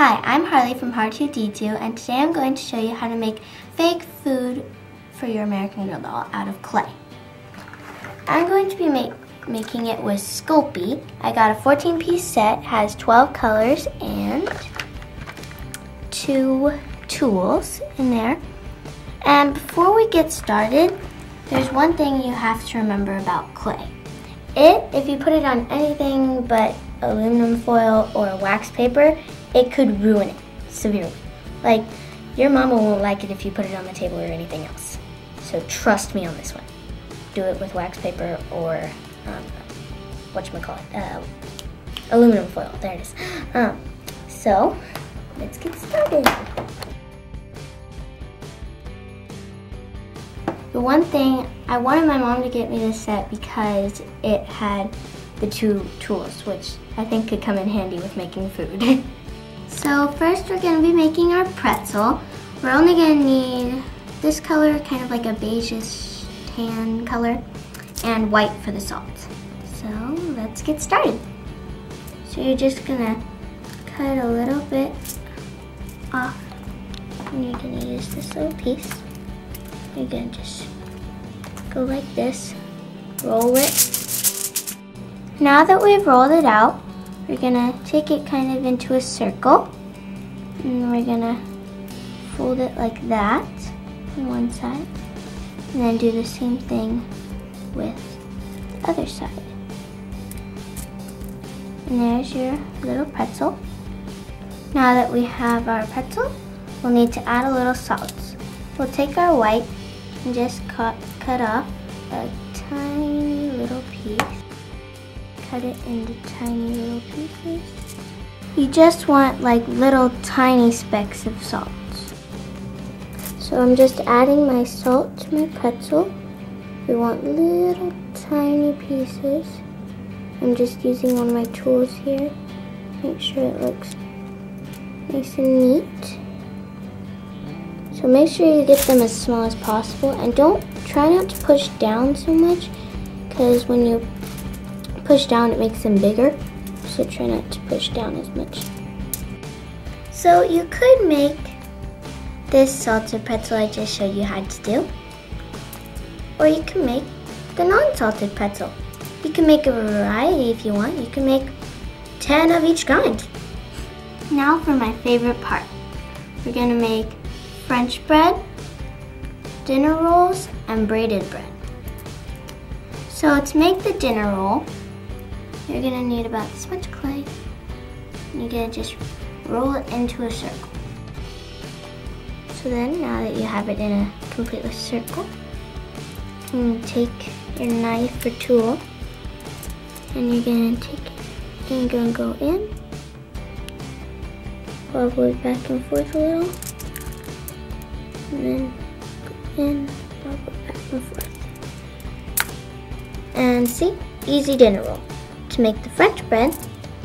Hi, I'm Harley from Hard2D2, and today I'm going to show you how to make fake food for your American Girl doll out of clay. I'm going to be making it with Sculpey. I got a 14-piece set, has 12 colors and 2 tools in there. And before we get started, there's one thing you have to remember about clay. If you put it on anything but aluminum foil or wax paper, it could ruin it severely. Like, your mama won't like it if you put it on the table or anything else. So trust me on this one. Do it with wax paper or, aluminum foil. There it is. So, let's get started. The one thing, I wanted my mom to get me this set because it had the 2 tools, which I think could come in handy with making food. So first we're going to be making our pretzel. We're only going to need this color, kind of like a beigeish tan color, and white for the salt. So let's get started. So you're just going to cut a little bit off, and you're going to use this little piece. You're going to just go like this, roll it. Now that we've rolled it out, we're going to take it kind of into a circle, and we're going to fold it like that on one side, and then do the same thing with the other side. And there's your little pretzel. Now that we have our pretzel, we'll need to add a little salt. We'll take our white and just cut off a tiny little piece. Cut it into tiny little pieces. You just want like little tiny specks of salt. So I'm just adding my salt to my pretzel. We want little tiny pieces. I'm just using one of my tools here. Make sure it looks nice and neat. So make sure you get them as small as possible, and try not to push down so much, because when you push down it makes them bigger. So try not to push down as much. So you could make this salted pretzel I just showed you how to do, or you can make the non-salted pretzel. You can make a variety if you want. You can make 10 of each kind. Now for my favorite part. We're gonna make French bread, dinner rolls, and braided bread. So to make the dinner roll, you're gonna need about this much clay. And you're gonna just roll it into a circle. So then, now that you have it in a complete circle, you can take your knife or tool, and you're gonna take it and you're gonna go in, wobble it back and forth a little, and then go in, wobble it back and forth. And see, easy dinner roll. To make the French bread,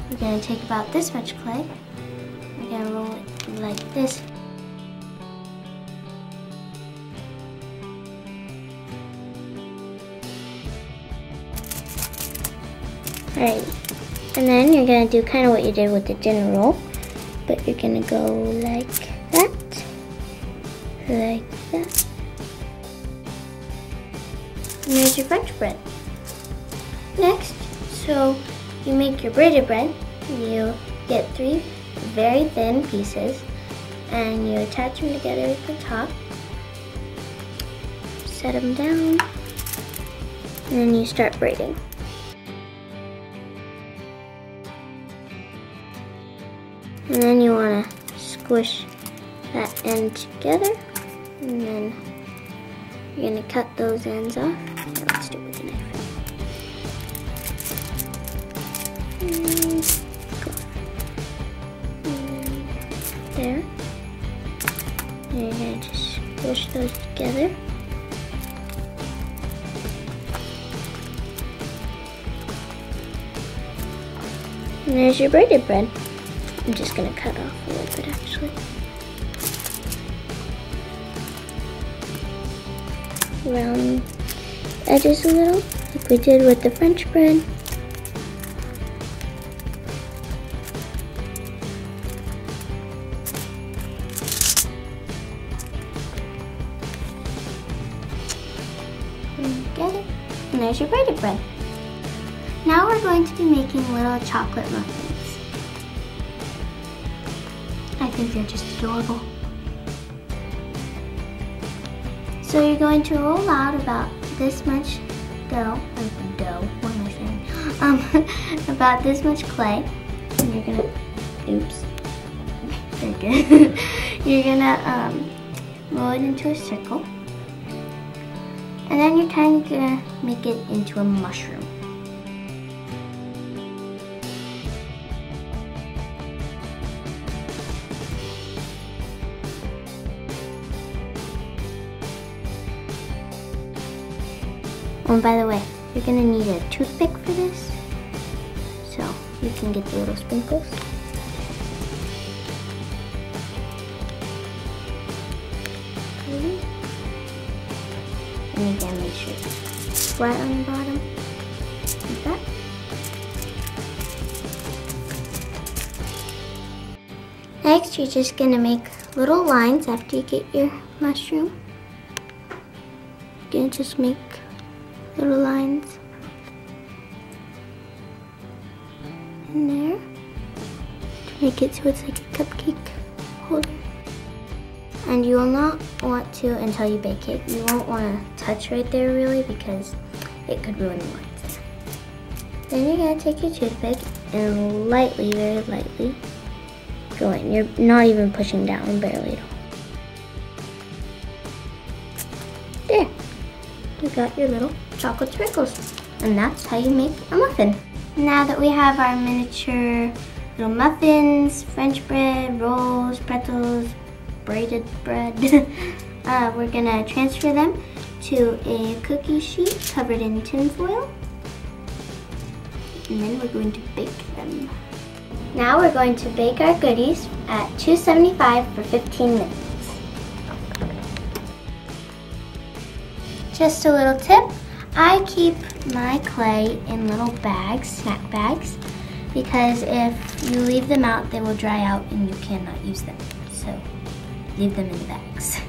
we're going to take about this much clay. We're going to roll it like this. Alright, and then you're going to do kind of what you did with the dinner roll, but you're going to go like that, like that. And there's your French bread. Next, so you make your braided bread. You get 3 very thin pieces and you attach them together at the top, set them down, and then you start braiding. And then you want to squish that end together, and then you're going to cut those ends off. Now let's do it with a knife. There. And you're going to just squish those together. And there's your braided bread. I'm just going to cut off a little bit actually. Round edges a little, like we did with the French bread. there's your braided bread. Now we're going to be making little chocolate muffins. I think they're just adorable. So you're going to roll out about this much dough, what am I saying? About this much clay, and you're gonna, oops, very good. You're gonna roll it into a circle, and then you're kind of gonna make it into a mushroom. Oh, and by the way, you're gonna need a toothpick for this, so you can get the little sprinkles. And again, make sure it's flat on the bottom, like that. Next, you're just gonna make little lines after you get your mushroom. You're gonna just make little lines in there to make it so it's like a cupcake holder. And you will not want to until you bake it. You won't want to touch right there really because it could ruin the lines. Then you're going to take your toothpick and lightly, very lightly, go in. You're not even pushing down, barely at all. There. You got your little chocolate sprinkles. And that's how you make a muffin. Now that we have our miniature little muffins, French bread, rolls, pretzels, braided bread, we're gonna transfer them to a cookie sheet covered in tin foil. And then we're going to bake them. Now we're going to bake our goodies at 275 for 15 minutes. Just a little tip, I keep my clay in little bags, snack bags, because if you leave them out, they will dry out and you cannot use them. So leave them in the bags.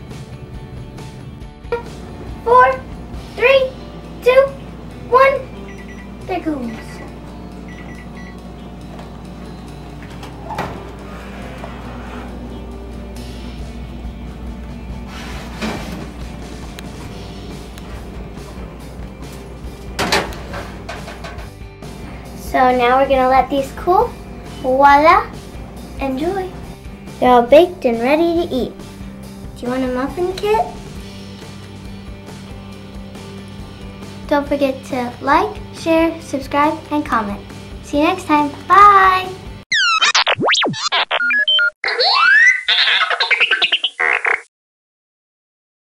4, 3, 2, 1, there goes. So now we're gonna let these cool. Voila, enjoy. They're all baked and ready to eat. Do you want a muffin kit? Don't forget to like, share, subscribe, and comment. See you next time. Bye!